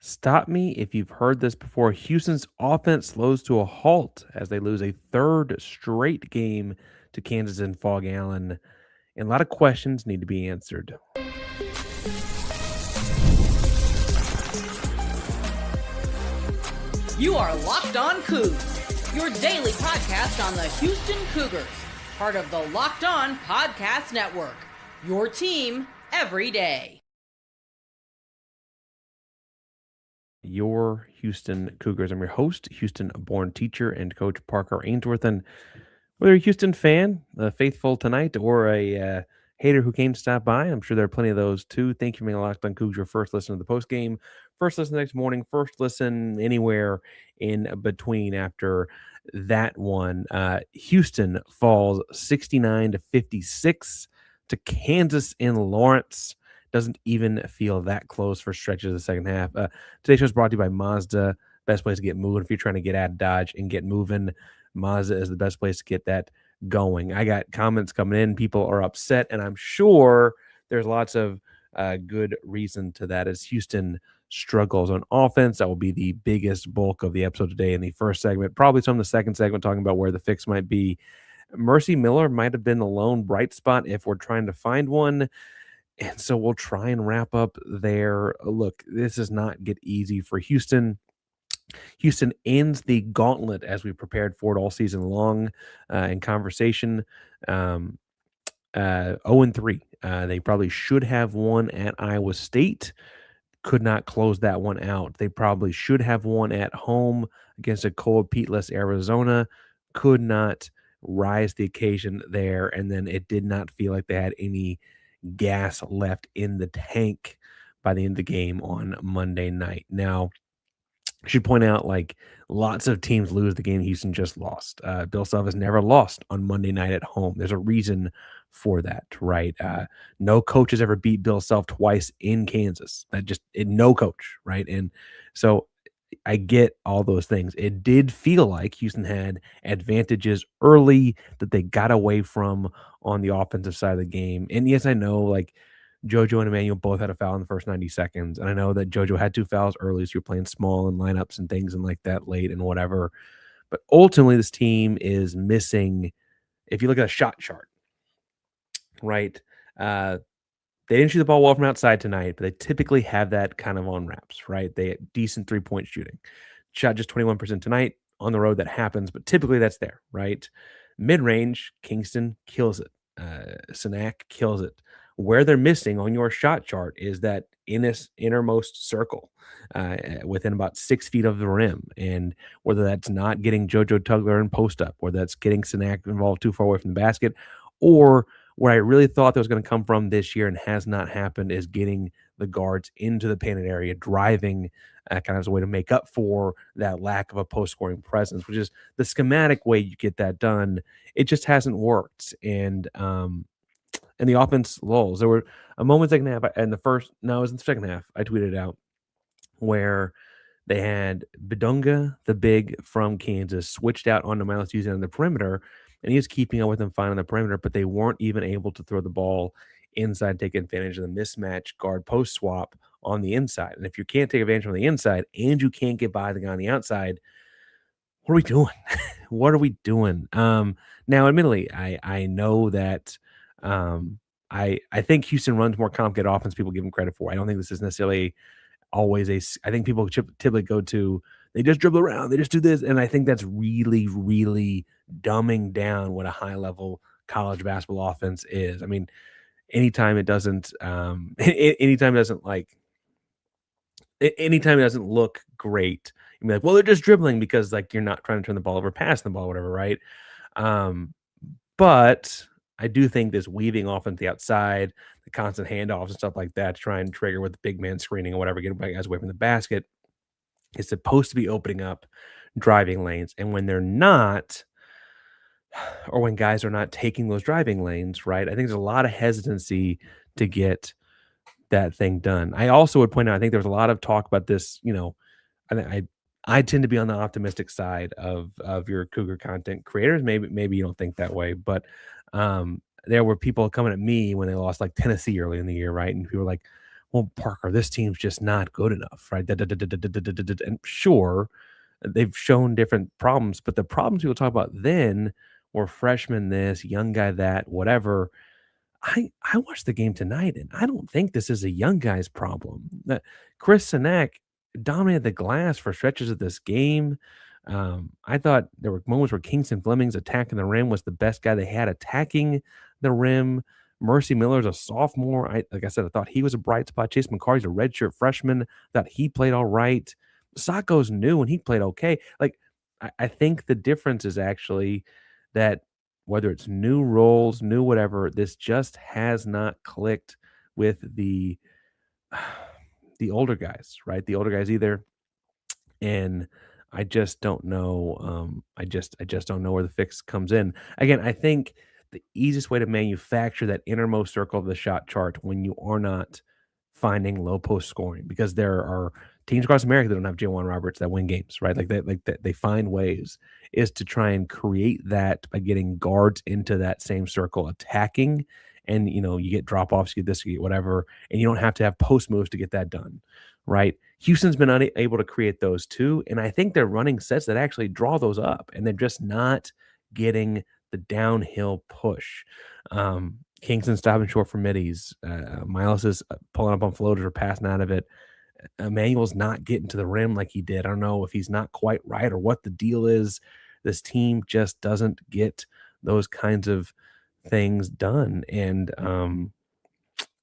Stop me if you've heard this before. Houston's offense slows to a halt as they lose a third straight game to Kansas and Phog Allen. And a lot of questions need to be answered. You are Locked On Cougs, your daily podcast on the Houston Cougars, part of the Locked On Podcast Network, your team every day. Your Houston Cougars. I'm your host, Houston-born teacher and coach Parker Ainsworth. And whether you're a Houston fan, a faithful tonight, or a hater who came to stop by, I'm sure there are plenty of those too. Thank you for being Locked On Cougs, your first listen to the post game, first listen the next morning, first listen anywhere in between after that one. Houston falls 69-56 to Kansas in Lawrence. Doesn't even feel that close for stretches of the second half. Today's show is brought to you by Mazda. Best place to get moving if you're trying to get out of Dodge and get moving. Mazda is the best place to get that going. I got comments coming in. People are upset, and I'm sure there's lots of good reason to that as Houston struggles on offense. That will be the biggest bulk of the episode today in the first segment. Probably some of the second segment talking about where the fix might be. Mercy Miller might have been the lone bright spot if we're trying to find one. And so we'll try and wrap up there. Look, this does not get easy for Houston. Houston ends the gauntlet as we prepared for it all season long in conversation. 0-3. They probably should have won at Iowa State. Could not close that one out. They probably should have won at home against a cold, peatless Arizona. Could not rise the occasion there. And then it did not feel like they had any gas left in the tank by the end of the game on Monday night. Now, I should point out, like, lots of teams lose the game Houston just lost. Bill Self has never lost on Monday night at home. There's a reason for that, right? No coach has ever beat Bill Self twice in Kansas. No coach, right? And so I get all those things. It did feel like Houston had advantages early that they got away from on the offensive side of the game. And yes, I know, like, JoJo and Emmanuel both had a foul in the first 90 seconds. And I know that JoJo had 2 fouls early, so you're playing small and lineups and things and like that late and whatever. But ultimately, this team is missing, if you look at a shot chart, right? They didn't shoot the ball well from outside tonight, but they typically have that kind of on wraps, right? They had decent 3-point shooting. Shot just 21% tonight. On the road, that happens, but typically that's there, right? Mid-range, Kingston kills it. Cenac kills it. Where they're missing on your shot chart is that innermost circle within about 6 feet of the rim. And whether that's not getting JoJo Tugler in post up, or that's getting Cenac involved too far away from the basket, or where I really thought that was going to come from this year and has not happened is getting the guards into the painted area, driving kind of as a way to make up for that lack of a post-scoring presence, which is the schematic way you get that done. It just hasn't worked. And the offense lulls. There were a moment second half in it was in the second half, I tweeted out, where they had Bidunga, the big from Kansas, switched out onto Miles Eusan on the perimeter, and he was keeping up with them fine on the perimeter, but they weren't even able to throw the ball inside, take advantage of the mismatch guard post swap on the inside. And if you can't take advantage on the inside and you can't get by the guy on the outside, what are we doing? What are we doing? Now, admittedly, I know that I think Houston runs more complicated offense people give them credit for. I don't think this is necessarily always I think people typically go to, they just dribble around, they just do this, and I think that's really, really dumbing down what a high-level college basketball offense is. I mean, anytime it doesn't look great, you'd be like, well, they're just dribbling because, like, you're not trying to turn the ball over, pass the ball, whatever, right? But I do think this weaving offense the outside, the constant handoffs and stuff like that to try and trigger with the big man screening or whatever, get guys away from the basket, is supposed to be opening up driving lanes. And when they're not, or when guys are not taking those driving lanes, right, I think there's a lot of hesitancy to get that thing done. I also would point out, I think there was a lot of talk about this, I tend to be on the optimistic side of your Cougar content creators. Maybe you don't think that way, but there were people coming at me when they lost like Tennessee early in the year, right? And people were like, well, Parker, this team's just not good enough, right? And sure, they've shown different problems, but the problems people talk about then were freshman this, young guy that, whatever. I watched the game tonight, and I don't think this is a young guy's problem. That Chris Cenac dominated the glass for stretches of this game. I thought there were moments where Kingston Flemings attacking the rim was the best guy they had attacking the rim. Mercy Miller's a sophomore. Like I said, I thought he was a bright spot. Chase McCarty's a redshirt freshman. Thought he played all right. Sacco's new and he played okay. Like I think the difference is actually that whether it's new roles, new whatever, this just has not clicked with the older guys, right? The older guys either, and I just don't know. I just don't know where the fix comes in. Again, I think the easiest way to manufacture that innermost circle of the shot chart when you are not finding low post scoring, because there are teams across America that don't have J1 Roberts that win games, right? They find ways, is to try and create that by getting guards into that same circle attacking. And you get drop offs, you get this, you get whatever, and you don't have to have post moves to get that done, right? Houston's been unable to create those too, and I think they're running sets that actually draw those up, and they're just not getting the downhill push. Kingston stopping short for middies. Miles is pulling up on floaters or passing out of it. Emmanuel's not getting to the rim like he did. I don't know if he's not quite right or what the deal is. This team just doesn't get those kinds of things done, and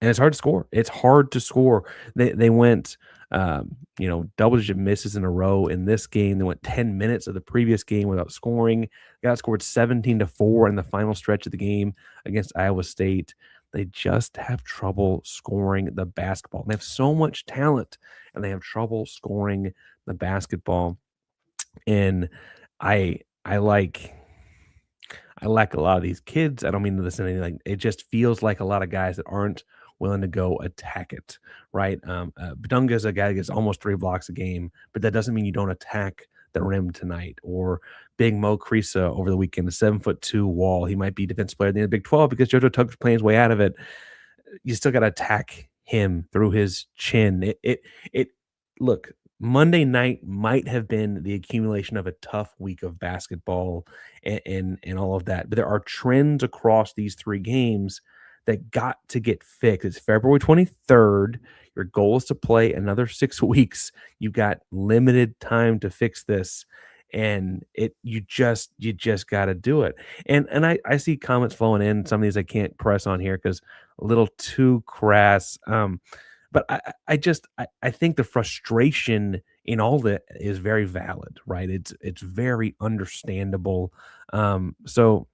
it's hard to score. It's hard to score. They went, double digit misses in a row in this game. They went 10 minutes of the previous game without scoring. Got scored 17-4 in the final stretch of the game against Iowa State. They just have trouble scoring the basketball. They have so much talent, and they have trouble scoring the basketball. And I I like I like a lot of these kids. I don't mean to listen to anything. Like, it just feels like a lot of guys that aren't willing to go attack it, right? Badunga is a guy that gets almost 3 blocks a game, but that doesn't mean you don't attack the rim tonight. Or Big Mo Creasa over the weekend, a 7'2" wall. He might be defensive player in the Big 12 because JoJo Tucker's playing his way out of it. You still got to attack him through his chin. It look, Monday night might have been the accumulation of a tough week of basketball and all of that, but there are trends across these 3 games that got to get fixed. It's February 23rd. Your goal is to play another 6 weeks. You've got limited time to fix this, and you just got to do it. And I see comments flowing in. Some of these I can't press on here because a little too crass. But I think the frustration in all that is very valid, right? It's very understandable. So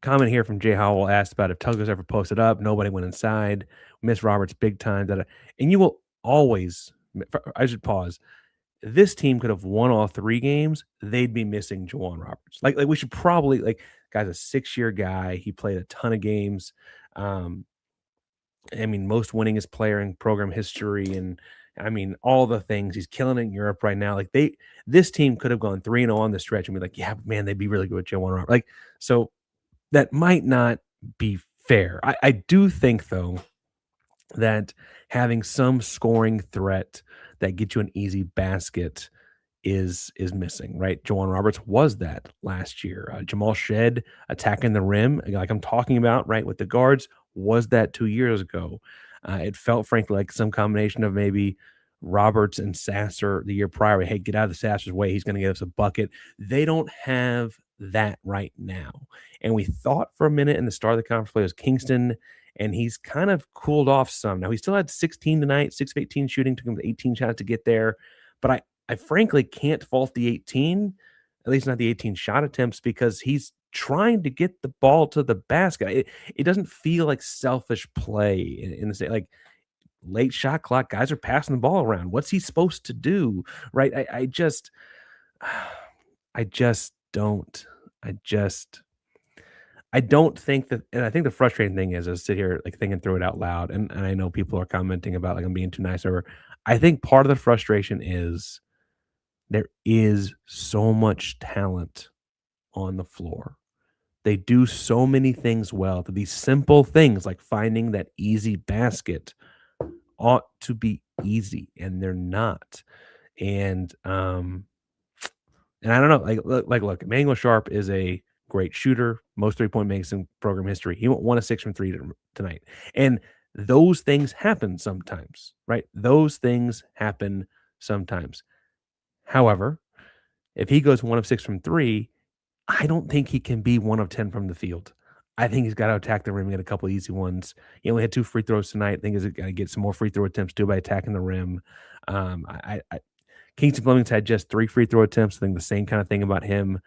comment here from Jay Howell asked about if Tugger's ever posted up. Nobody went inside. Miss Roberts big time. And you will always. I should pause. This team could have won all 3 games. They'd be missing Juwan Roberts. Like we should probably guy's a 6-year guy. He played a ton of games. I mean, most winningest player in program history, and I mean, all the things. He's killing it in Europe right now. This team could have gone 3-0 on the stretch and be like, yeah, man, they'd be really good with Juwan Roberts. So that might not be fair. I do think, though, that having some scoring threat that gets you an easy basket is missing, right? Juwan Roberts was that last year. Jamal Shed attacking the rim, like I'm talking about, right, with the guards, was that 2 years ago. It felt, frankly, like some combination of maybe Roberts and Sasser the year prior. Hey, get out of the Sasser's way. He's going to get us a bucket. They don't have that right now. And we thought for a minute in the start of the conference play was Kingston, and he's kind of cooled off some. Now, he still had 16 tonight, 6 of 18 shooting, took him 18 shots to get there. But I frankly can't fault the 18, at least not the 18 shot attempts, because he's trying to get the ball to the basket. It doesn't feel like selfish play in the state. Like, late shot clock, guys are passing the ball around. What's he supposed to do? Right. I just don't. I don't think that, and I think the frustrating thing is I sit here thinking through it out loud, and I know people are commenting about I'm being too nice or I think part of the frustration is there is so much talent on the floor. They do so many things well that these simple things like finding that easy basket ought to be easy, and they're not. And and I don't know, look, Emmanuel Sharp is a great shooter, most 3-point makes in program history. He went 1 of 6 from 3 tonight. And those things happen sometimes, right? Those things happen sometimes. However, if he goes 1 of 6 from 3, I don't think he can be 1 of 10 from the field. I think he's gotta attack the rim and get a couple easy ones. He only had 2 free throws tonight. I think he's gotta get some more free throw attempts too by attacking the rim. I Kingston Flemings had just 3 free throw attempts. I think the same kind of thing about him.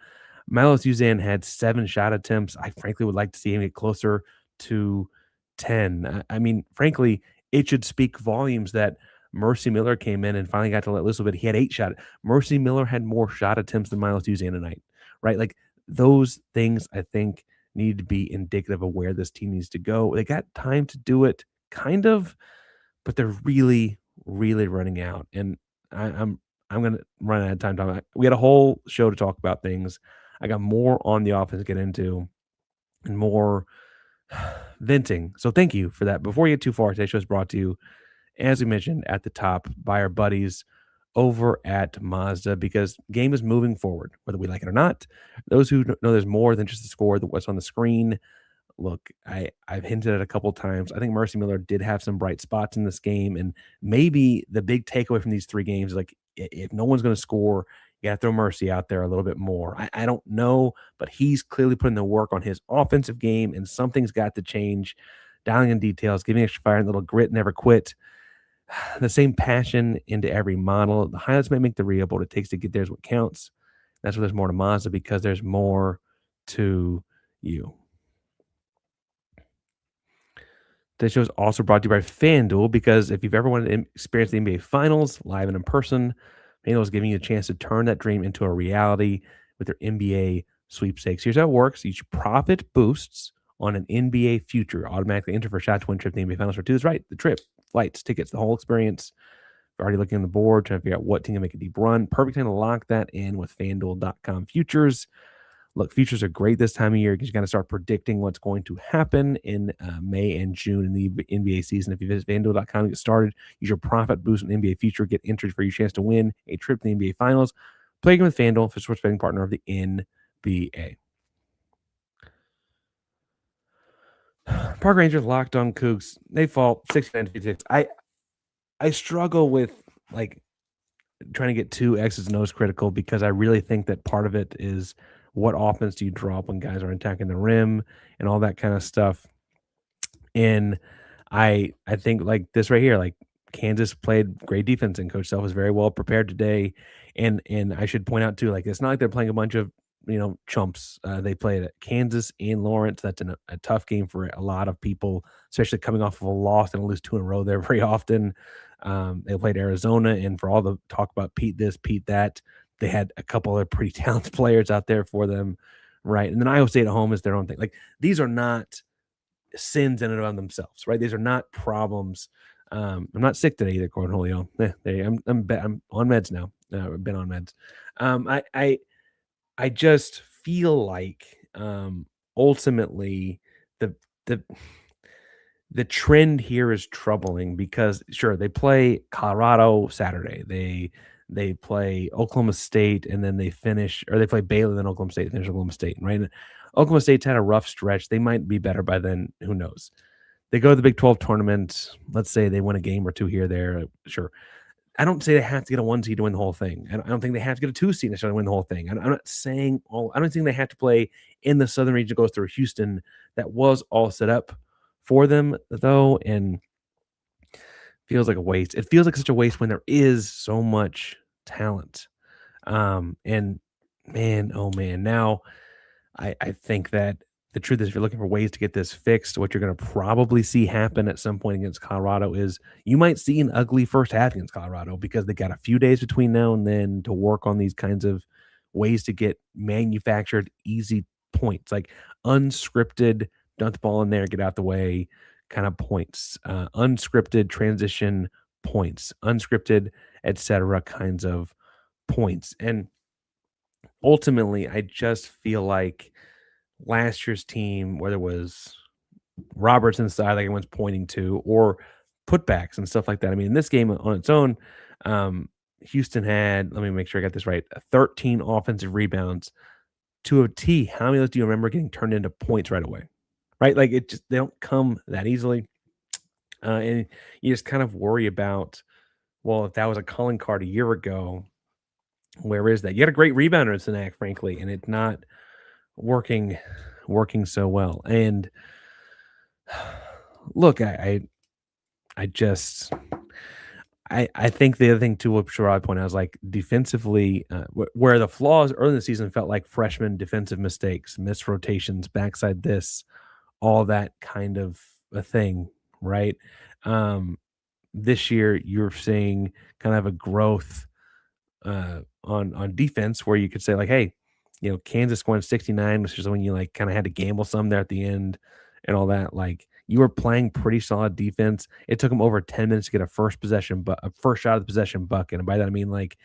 Milos Eusan had 7 shot attempts. I frankly would like to see him get closer to 10. I mean, frankly, it should speak volumes that Mercy Miller came in and finally got to let loose a little bit. He had 8 shot. Mercy Miller had more shot attempts than Milos Eusan tonight, right? Like, those things I think need to be indicative of where this team needs to go. They got time to do it, kind of, but they're really, really running out. And I'm gonna run out of time talking. We had a whole show to talk about things. I got more on the offense to get into and more venting. So thank you for that. Before we get too far, today's show is brought to you, as we mentioned at the top, by our buddies over at Mazda, because game is moving forward, whether we like it or not. Those who know there's more than just the score, what's on the screen. Look, I've hinted at a couple times. I think Mercy Miller did have some bright spots in this game, and maybe the big takeaway from these 3 games, like, if no one's going to score, you got to throw Mercy out there a little bit more. I don't know, but he's clearly putting the work on his offensive game, and something's got to change. Dialing in details, giving extra fire, and a little grit, never quit. The same passion into every model. The highlights might make the real, but what it takes to get there is what counts. That's why there's more to Mazda, because there's more to you. This show is also brought to you by FanDuel, because if you've ever wanted to experience the NBA Finals live and in person, FanDuel is giving you a chance to turn that dream into a reality with their NBA sweepstakes. Here's how it works. Each profit boosts on an NBA future. Automatically enter for a shot to win trip to the NBA Finals for 2. That's right. The trip, flights, tickets, the whole experience. You're already looking on the board, trying to figure out what team can make a deep run. Perfect time to lock that in with FanDuel.com futures. Look, futures are great this time of year because you got to start predicting what's going to happen in May and June in the NBA season. If you visit FanDuel.com to get started, use your profit boost on NBA future, get entered for your chance to win a trip to the NBA Finals. Play again with FanDuel, official sports betting partner of the NBA. Parker Ainsworth locked on Coogs. They fall 69-56. I struggle with like trying to get too X's and O's critical, because I really think that part of it is what offense do you draw up when guys are attacking the rim and all that kind of stuff. And I think like this right here, like Kansas played great defense and Coach Self was very well prepared today. And I should point out too, like it's not like they're playing a bunch of chumps. They played at Kansas and Lawrence. That's a tough game for a lot of people, especially coming off of a loss and lose 2 in a row there very often. They played Arizona, and for all the talk about Pete this, Pete that, they had a couple of pretty talented players out there for them, right? And then Iowa State at home is their own thing. Like these are not sins in and of themselves, right? These are not problems. I'm not sick today either, Cornholio. I'm on meds now. I've been on meds. I just feel like ultimately the trend here is troubling, because sure, they play Colorado Saturday. They play Oklahoma State, and then they play Baylor, then Oklahoma State, and finish Oklahoma State, right? And Oklahoma State's had a rough stretch. They might be better by then. Who knows? They go to the Big 12 tournament. Let's say they win a game or 2 here, there. Sure. I don't say they have to get a 1 seed to win the whole thing. I don't think they have to get a 2 seed necessarily to win the whole thing. I'm not saying I don't think they have to play in the Southern region that goes through Houston. That was all set up for them, though, and feels like a waste. It feels like such a waste when there is so much talent. And man, oh man, now I think that the truth is, if you're looking for ways to get this fixed, what you're going to probably see happen at some point against Colorado is you might see an ugly first half against Colorado, because they got a few days between now and then to work on these kinds of ways to get manufactured easy points, like unscripted, dump the ball in there, get out the way kind of points, unscripted transition points, unscripted, etc. kinds of points. And ultimately, I just feel like last year's team, whether it was Roberts inside, like everyone's pointing to, or putbacks and stuff like that. I mean, in this game on its own, Houston had, let me make sure I got this right, 13 offensive rebounds to a T. How many of those do you remember getting turned into points right away? Right? Like it just, they don't come that easily. And you just kind of worry about, well, if that was a calling card a year ago, where is that? You got a great rebounder in Cenac, frankly, and it's not working so well. And look, I just I think the other thing too, what Sherrod pointed out is like defensively, where the flaws early in the season felt like freshman defensive mistakes, missed rotations, backside this, all that kind of a thing, right? Um, this year you're seeing kind of a growth on defense where you could say like, hey, Kansas scoring 69, which is when you like kind of had to gamble some there at the end and all that. Like you were playing pretty solid defense. It took them over 10 minutes to get a first possession, but a first shot of the possession bucket. And by that I mean like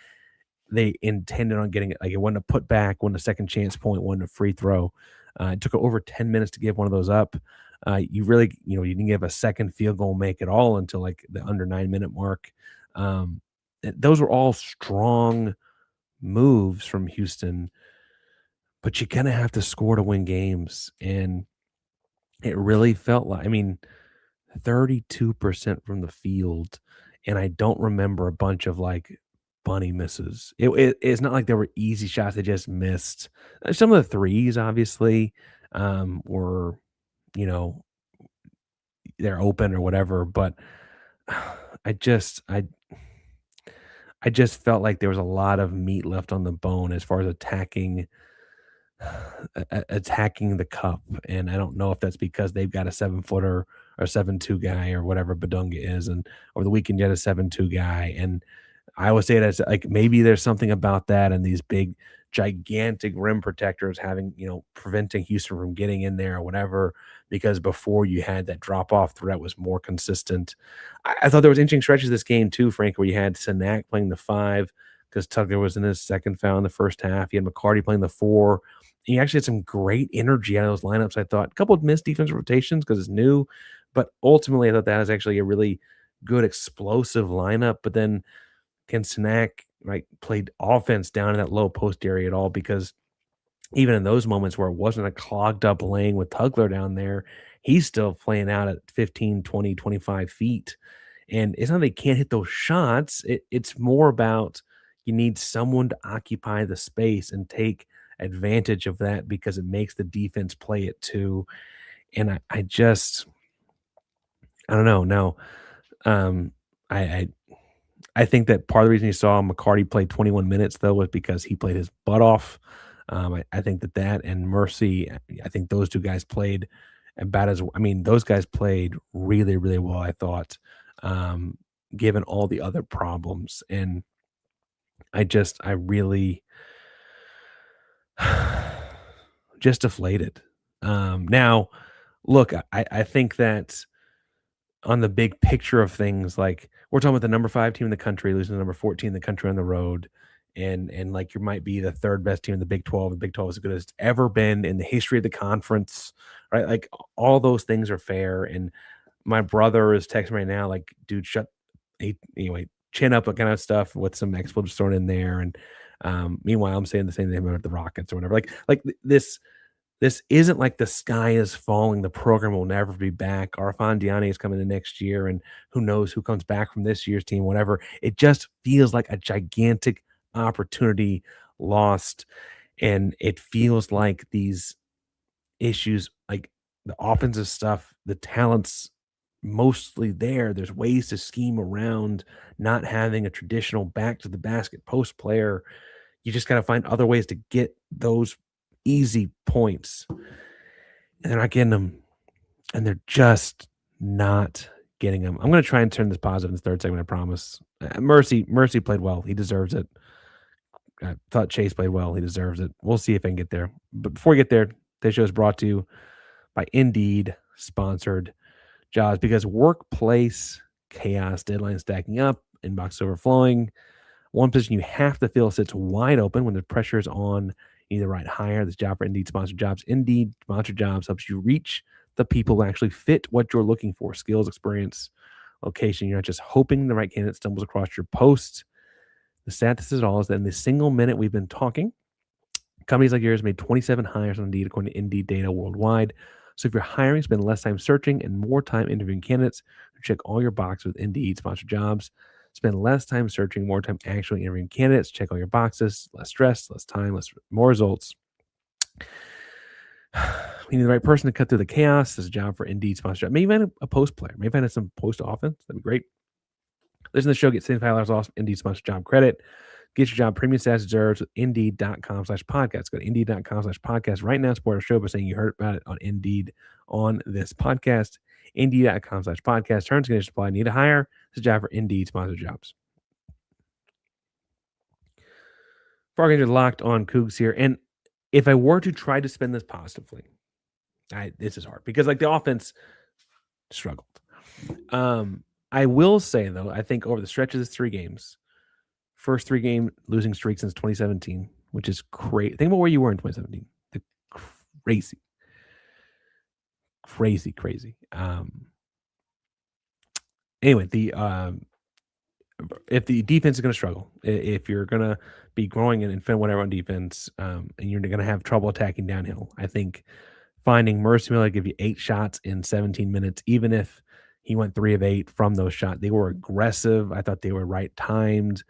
they intended on getting it. Like it wasn't a put back, wasn't a second chance point, wasn't a free throw. It took over 10 minutes to give one of those up. You really, you didn't give a second field goal make at all until like the under 9 minute mark. Those were all strong moves from Houston, but you're gonna have to score to win games. And it really felt like, I mean, 32% from the field, and I don't remember a bunch of like bunny misses. It's not like there were easy shots they just missed. Some of the threes, obviously, were, you know, they're open or whatever, but I just I just felt like there was a lot of meat left on the bone as far as attacking the cup. And I don't know if that's because they've got a 7 footer or 7'2" guy or whatever Badunga is, and over the weekend you had a 7'2" guy. And I always say it as like maybe there's something about that and these big gigantic rim protectors having, preventing Houston from getting in there or whatever, because before you had that drop off threat was more consistent. I thought there was interesting stretches of this game too, Frank, where you had Cenac playing the 5 because Tucker was in his second foul in the first half. You had McCarty playing the 4. And you actually had some great energy out of those lineups. I thought a couple of missed defensive rotations because it's new, but ultimately I thought that was actually a really good explosive lineup. But then can Cenac played offense down in that low post area at all? Because even in those moments where it wasn't a clogged up lane with Tugler down there, he's still playing out at 15, 20, 25 feet. And it's not they can't hit those shots. It's more about you need someone to occupy the space and take advantage of that because it makes the defense play it too. And I don't know. Now, um, I I think that part of the reason you saw McCarty play 21 minutes though was because he played his butt off. I think that and Mercy, I think those two guys played about as I mean, those guys played really, really well, I thought, given all the other problems. And I really just deflated. Now, look, I think that on the big picture of things, like we're talking about the number 5 team in the country losing the number 14 in the country on the road, and like you might be the third best team in the Big 12. The Big 12 is as good as it's ever been in the history of the conference, right? Like all those things are fair. And my brother is texting right now, like, dude, anyway, chin up, kind of stuff with some expletives thrown in there. And meanwhile, I'm saying the same thing about the Rockets or whatever. This isn't like the sky is falling. The program will never be back. Arfan Diani is coming in next year, and who knows who comes back from this year's team, whatever. It just feels like a gigantic opportunity lost. And it feels like these issues, like the offensive stuff, the talent's mostly there. There's ways to scheme around not having a traditional back to the basket post player. You just got to find other ways to get those easy points. And they're not getting them. And they're just not getting them. I'm going to try and turn this positive in the third segment, I promise. Mercy played well. He deserves it. I thought Chase played well. He deserves it. We'll see if I can get there. But before we get there, this show is brought to you by Indeed sponsored jobs, because workplace chaos, deadlines stacking up, inbox overflowing. One position you have to fill sits wide open when the pressure is on You need to write higher. This job for Indeed sponsored jobs. Indeed sponsored jobs helps you reach the people who actually fit what you're looking for: skills, experience, location. You're not just hoping the right candidate stumbles across your post. The status of it all is that in the single minute we've been talking, companies like yours made 27 hires on Indeed according to Indeed data worldwide. So if you're hiring, spend less time searching and more time interviewing candidates who check all your boxes with Indeed sponsored jobs. Spend less time searching, more time actually interviewing candidates. Check all your boxes. Less stress, less time, more results. We need the right person to cut through the chaos. This is a job for Indeed sponsored job. Maybe find a post player. Maybe find some post offense. That'd be great. Listen to the show. Get $75 off Indeed sponsored job credit. Get your job premium status deserves with Indeed.com/podcast. Go to Indeed.com/podcast right now. Support our show by saying you heard about it on Indeed on this podcast. Indeed.com/podcast. Terms and conditions apply. Need to hire? It's a job for Indeed sponsored jobs. Phog Allen locked on Coogs here. And if I were to try to spin this positively, this is hard because like the offense struggled. I will say though, I think over the stretch of this 3 games, first 3-game losing streak since 2017, which is crazy. Think about where you were in 2017. Crazy. Anyway, if the defense is going to struggle, if you're going to be growing and defend whatever on defense, and you're going to have trouble attacking downhill, I think finding Mercy Miller to give you 8 shots in 17 minutes, even if he went 3 of 8 from those shots, they were aggressive. I thought they were right timed.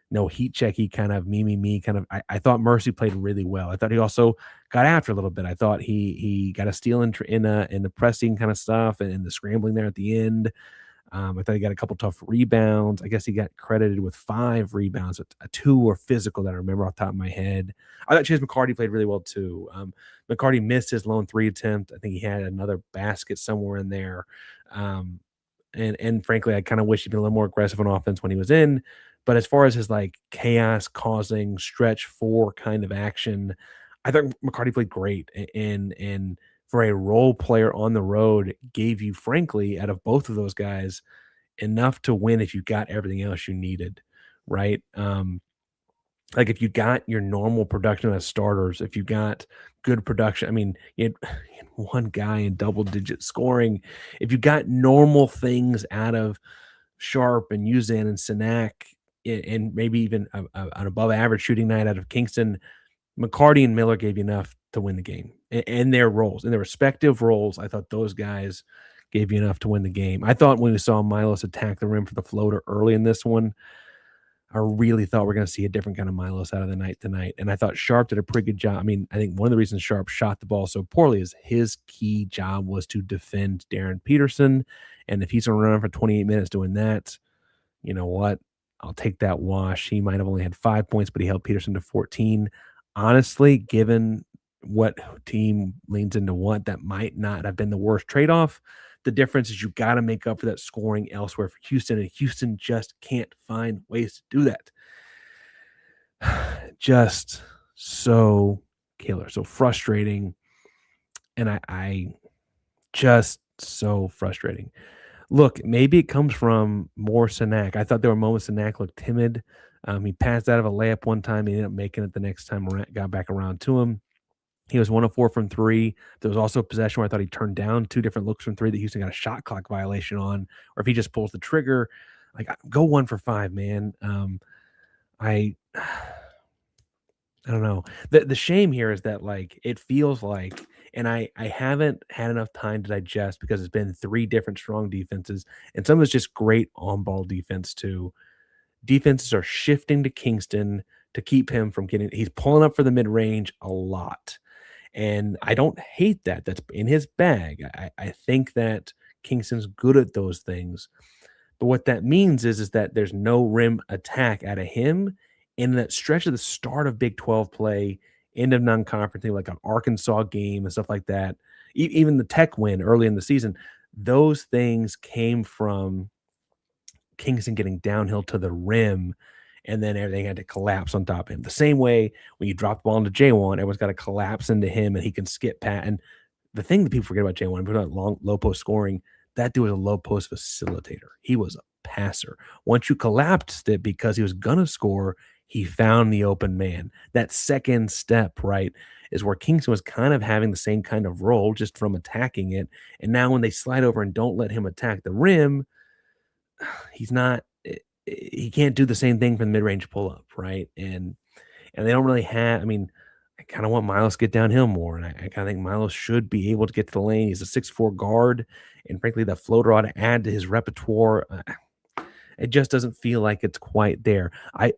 No heat checky kind of me kind of. I thought Mercy played really well. I thought he also got after a little bit. I thought he got a steal in the pressing kind of stuff and the scrambling there at the end. I thought he got a couple tough rebounds. I guess he got credited with 5 rebounds. 2 were physical that I remember off the top of my head. I thought Chase McCarty played really well too. McCarty missed his lone 3 attempt. I think he had another basket somewhere in there. And frankly, I kind of wish he'd been a little more aggressive on offense when he was in. But as far as his like chaos causing stretch 4 kind of action, I thought McCarty played great. And for a role player on the road, gave you, frankly, out of both of those guys, enough to win if you got everything else you needed, right? Like if you got your normal production as starters, if you got good production, I mean, you had one guy in double-digit scoring. If you got normal things out of Sharp and Eusan and Cenac, and maybe even an above-average shooting night out of Kingston, McCarty and Miller gave you enough to win the game in their roles, in their respective roles. I thought those guys gave you enough to win the game. I thought when we saw Milos attack the rim for the floater early in this one, I really thought we're going to see a different kind of Milos out of the night tonight. And I thought Sharp did a pretty good job. I mean, I think one of the reasons Sharp shot the ball so poorly is his key job was to defend Darryn Peterson. And if he's going to run for 28 minutes doing that, you know what? I'll take that wash. He might have only had 5 points, but he held Peterson to 14. Honestly, given what team leans into what, that might not have been the worst trade-off. The difference is you got to make up for that scoring elsewhere for Houston, and Houston just can't find ways to do that. Just so killer, so frustrating, and I just so frustrating. Look, maybe it comes from more Cenac. I thought there were moments Cenac looked timid. He passed out of a layup one time. He ended up making it the next time around, got back around to him. He was 1 of 4 from 3. There was also a possession where I thought he turned down 2 different looks from 3 that Houston got a shot clock violation on, or if he just pulls the trigger, like go 1 for 5, man. I don't know. The shame here is that like it feels like, and I haven't had enough time to digest because it's been 3 different strong defenses, and some of it's just great on-ball defense too. Defenses are shifting to Kingston to keep him from getting. He's pulling up for the mid-range a lot. And I don't hate that. That's in his bag. I think that Kingston's good at those things. But what that means is that there's no rim attack out of him. In that stretch of the start of Big 12 play, end of non-conference, like an Arkansas game and stuff like that, even the Tech win early in the season, those things came from Kingston getting downhill to the rim, and then everything had to collapse on top of him. The same way when you drop the ball into J1, everyone's got to collapse into him, and he can skip pat. And the thing that people forget about J1, we're not low post scoring, that dude was a low post facilitator. He was a passer. Once you collapsed it because he was going to score, He found the open man. That second step, right, is where Kingston was kind of having the same kind of role just from attacking it. And now when they slide over and don't let him attack the rim, he's not he can't do the same thing from the mid-range pull-up, right? And they don't really have, I mean, I kind of want Milos to get downhill more. And I kind of think Milos should be able to get to the lane. He's a 6'4 guard. And frankly, the floater ought to add to his repertoire. It just doesn't feel like it's quite there. I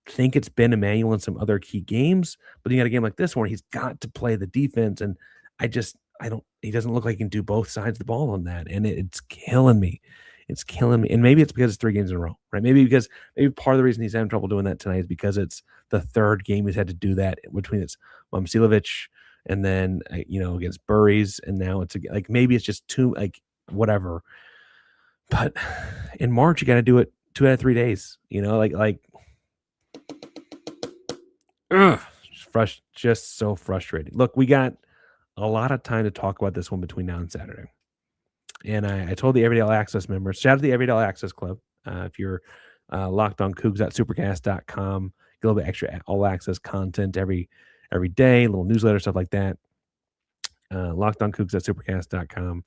think it's been Emmanuel in some other key games, but you got a game like this one, he's got to play the defense. And I don't, he doesn't look like he can do both sides of the ball on that. And it's killing me. It's killing me. And maybe it's because it's 3 games in a row, right? Maybe part of the reason he's having trouble doing that tonight is because it's the 3rd game he's had to do that between it's Momcilovic and then, against Burries. And now it's like, maybe it's just too, like, whatever. But in March, you got to do it 2 out of 3 days, ugh, just so frustrating. Look, we got a lot of time to talk about this one between now and Saturday. And I told the Everyday All Access members, shout out to the Everyday All Access Club. If you're locked on Coogs.supercast.com, get a little bit extra all access content every day, a little newsletter, stuff like that. Locked on Coogs.supercast.com.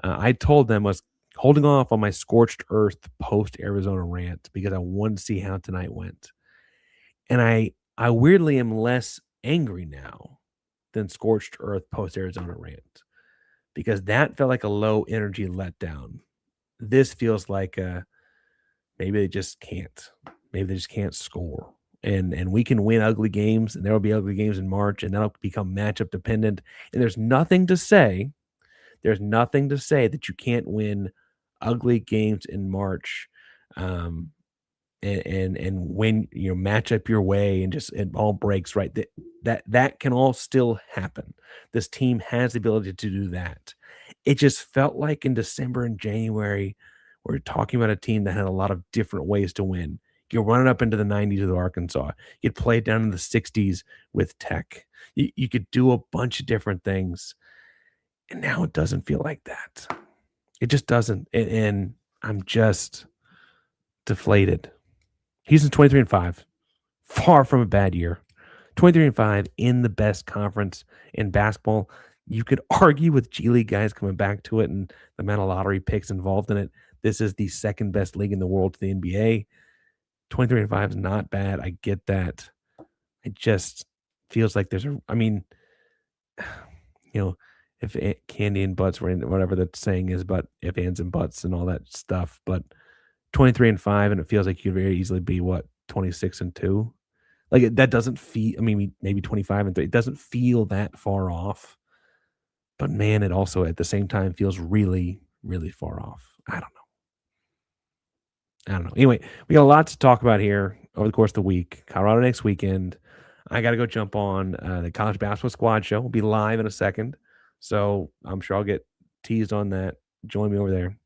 I told them I was holding off on my scorched earth post Arizona rant because I wanted to see how tonight went. And I weirdly am less angry now than scorched earth post Arizona rant, because that felt like a low energy letdown. This feels like maybe they just can't. Maybe they just can't score. And we can win ugly games, and there will be ugly games in March, and that'll become matchup dependent. And there's nothing to say that you can't win ugly games in March, and when match up your way and just it all breaks, right. That can all still happen. This team has the ability to do that. It just felt like in December and January, we're talking about a team that had a lot of different ways to win. You run it up into the 90s with Arkansas. You'd play it down in the 60s with Tech. You could do a bunch of different things. And now it doesn't feel like that. It just doesn't. And I'm just deflated. Houston's 23-5. Far from a bad year. 23-5 in the best conference in basketball. You could argue with G League guys coming back to it and the amount of lottery picks involved in it. This is the 2nd best league in the world to the NBA. 23-5 is not bad. I get that. It just feels like there's if candy and butts were in, whatever the saying is, but if ands and butts and all that stuff. But 23-5, and it feels like you could very easily be 26-2. Like, that doesn't feel, maybe 25-3. It doesn't feel that far off. But man, it also at the same time feels really, really far off. I don't know. Anyway, we got a lot to talk about here over the course of the week. Colorado next weekend. I got to go jump on the College Basketball Squad show. We'll be live in a second. So I'm sure I'll get teased on that. Join me over there.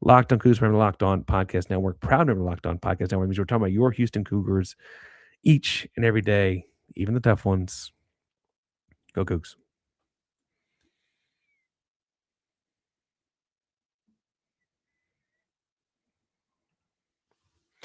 Locked on Cougars, member Locked On Podcast Network. Proud member Locked On Podcast Network. Means we're talking about your Houston Cougars each and every day, even the tough ones. Go Cougs.